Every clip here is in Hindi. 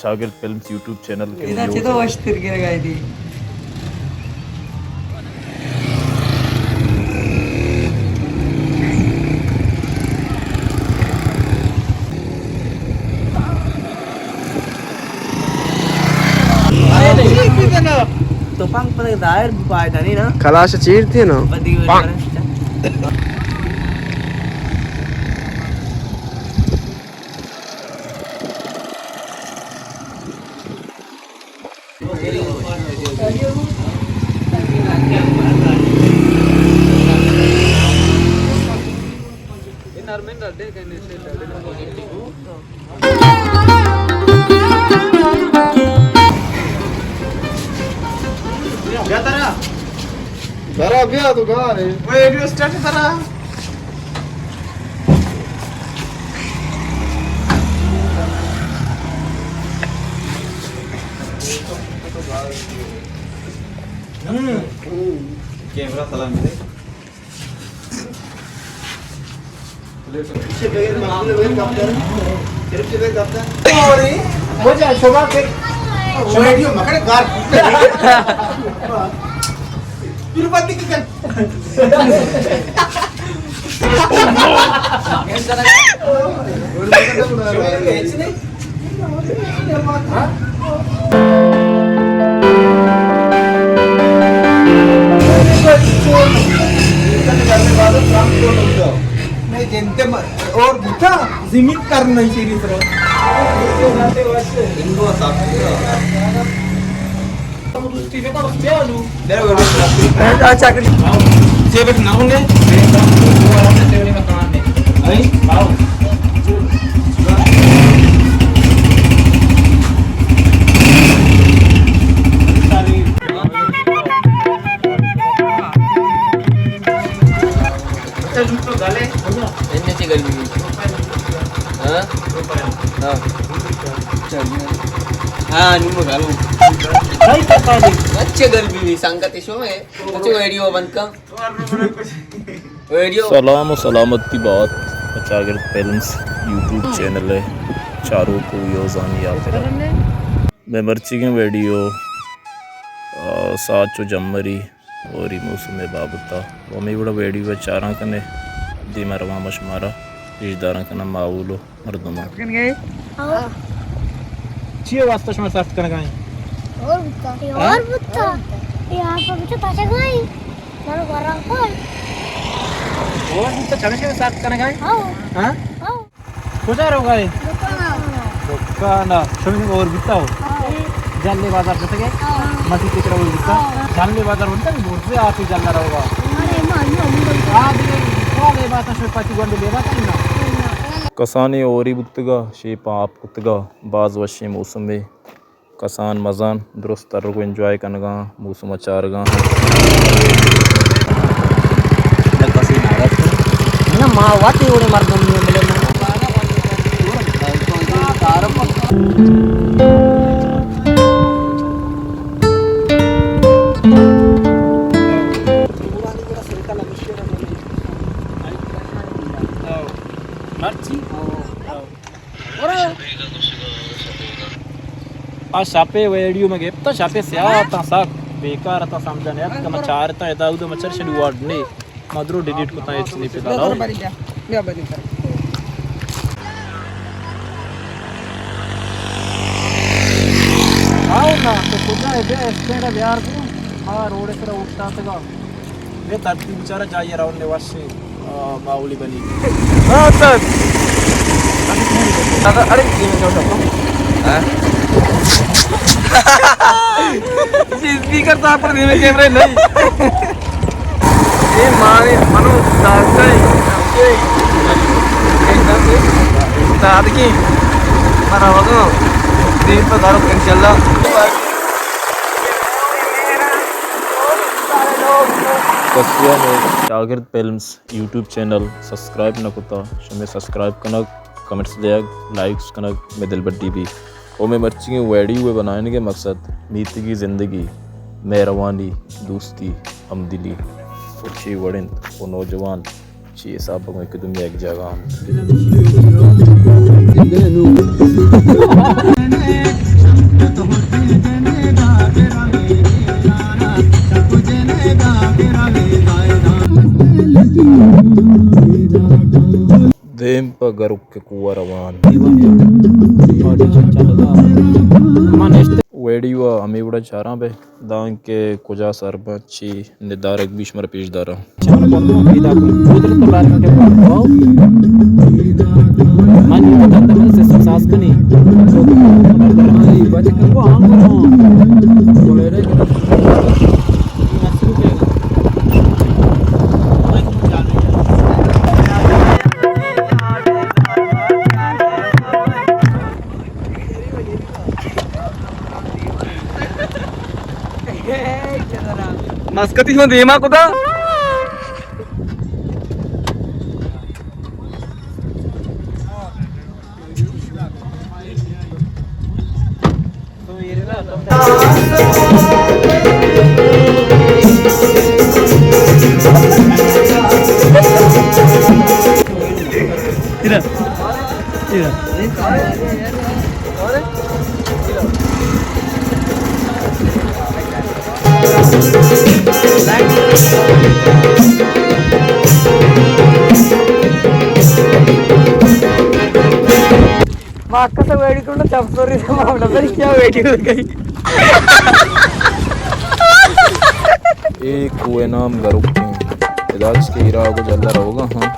शागिर्द फिल्म्स यूट्यूब चैनल के Tupang pada daer buka tadi na. Kala siya cheer no. Pang. Tara biya tu khan hai. Video start kara. Camera सलाम दे Siya bigay mag kapter. Siya bigay kapter. Sorry. Muja shoba ke. Video makane gar. Tirupati ke kan. नहीं जनते और बुता जिमिट कर नहीं चाहिए तरह इनको साफ अच्छा कर सेवक ना होंगे नहीं आओ हाँ निम्न गालो अच्छे गर्मी भी संगत इसो में अच्छे वीडियो बंद कर वीडियो सलाम और सलामत की बात शागिर्द फिल्म्स यूट्यूब चैनल है चारों को योजानी आखिर मैं मर्ची के वीडियो सात चो जमरी और मौसम बाबता वो मैं बड़ा वीडियो चारा कने दी मरवा मशमारा रिश्तेदार का माऊलो मर्दमा चाहिए वास्ता शमा साफ करना गाएं और बुत्ता यहाँ पर मुझे ताजा गई मारो बारह कोई और तो चने के साथ करना गाएं हाँ हाँ हाँ कुछ आ रहा गाएं दुकाना दुकाना शमी और बिता हो जानले बाजार जैसे के मसी की तरह बिता जानले बाजार बनता है बोल से आप ही जानना रहोगा अरे माँ हाँ ले बात है पति गोंडे ले बात है ना कसाने और बुतगा शेप आप कुतगा बाज वशे मौसम में कसान मजान दुरुस्त तर को एंजॉय करनगा मौसम चारगा ना माँ वाटी उड़े मार दूँ मैं मिले ना आ शापे वीडियो में गेप तो शापे से आता साक बेकार आता समझने यार कम चार तो ऐसा उधर मच्छर से वार्ड ने मधुरो डिलीट को तो एचडी पे डालो आओ ना तो खुदा है बे स्टैंड यार को हां रोड से उठता था वे धरती बेचारा जाइए राउंड ने वाशे माउली बनी हां सर अरे ये में क्या हां स्पीकर तो आप में कैमरे नहीं ये माने मनो दादा ये एकदम से दाद की मना होगा दिन पर गारो इंशाल्लाह कसिया में शागिर्द फिल्म्स यूट्यूब चैनल सब्सक्राइब न कुता शमे सब्सक्राइब कनक कमेंट्स दिया लाइक्स कनक में दिल बड्डी भी और मैं मर्ची के वीडियो हुए बनाने के मकसद मीत की ज़िंदगी मेहरबानी दोस्ती हमदिली खुशी वड़िन और नौजवान ची साहब में एक दुनिया एक जगह गरुक के कुआ रवान वेडियो हमें बड़ा चारा बे दान के कुजा सरबची निदारक बीशमर पेशदारा Maskati mo di ko da. మా అక్క వేడుకుంటే చెప్తారు మా क्या वेडियो गई एक कुए नाम गरुक के इदाज के इरा को जल्दा रहोगा हाँ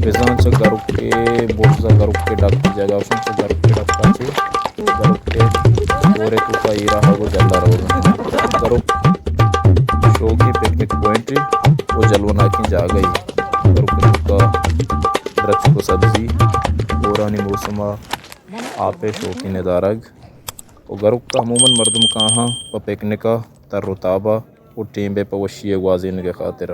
विजान से गरुक के बोट से गरुक के डाक की जगह उसमें से गरुक के डाक का चे गरुक के और एक का इरा को जल्दा रहोगा गरुक शो की पिकनिक पॉइंट वो जलवना की जा गई गरुक का वृक्ष को सब्जी पुरानी मौसमा आपे शो की निदारग और गरुक का अमूमन मर्दम कहाँ व पिकनिक तर्रुताबा और टीम बे पवशी वाजिन के खातिर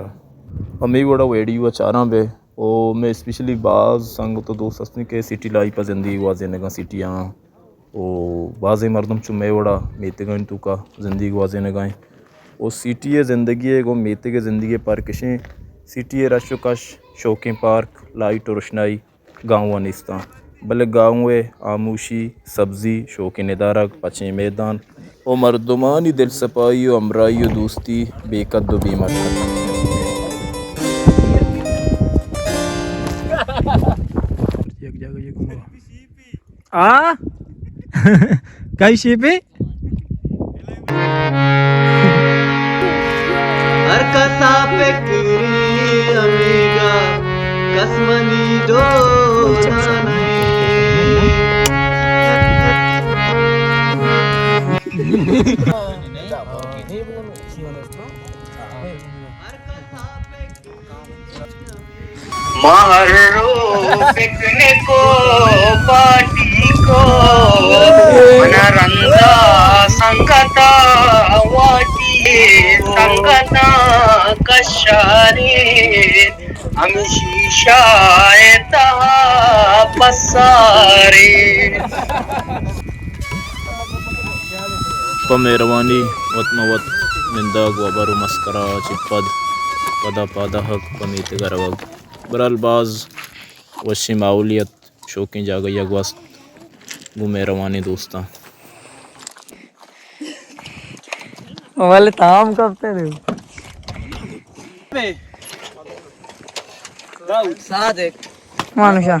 हमें बड़ा वेडियो चारा बे ओ मैं स्पेशली बाज संग तो दोस्त असनी के सिटी लाई पर जिंदगी वाजिन का सिटियाँ ओ बाज़ मर्दम चुमे बड़ा मेते गए तू का जिंदगी वाजिन गाएं ओ सिटी ज़िंदगी को मेते के ज़िंदगी पर किशें सिटी रशोकश शौकीन पार्क लाइट और रोशनाई गाँव निस्ता भले गाँव आमूशी सब्ज़ी शौकीन निदारक पचे मैदान ओ मर्दमानी दिल सपाई ओ अमराई ओ दोस्ती बेकद बीमा आ कई शिपी हर कसा पे किरी अमेगा कसमनी दो मारो पिकने को पार्टी को मनरंदा संगता वाटी संगता कशारे हम शीशायता पसारे पमेरवानी वतमवत निंदाग वबर मस्करा चिपद पदा पादा हक पमीत गरवग बरलबाज वशी माउलियत शौकीन जा गई अगवस्त घूमे रवानी दोस्ता वाले ताम करते रे सादेक मानुषा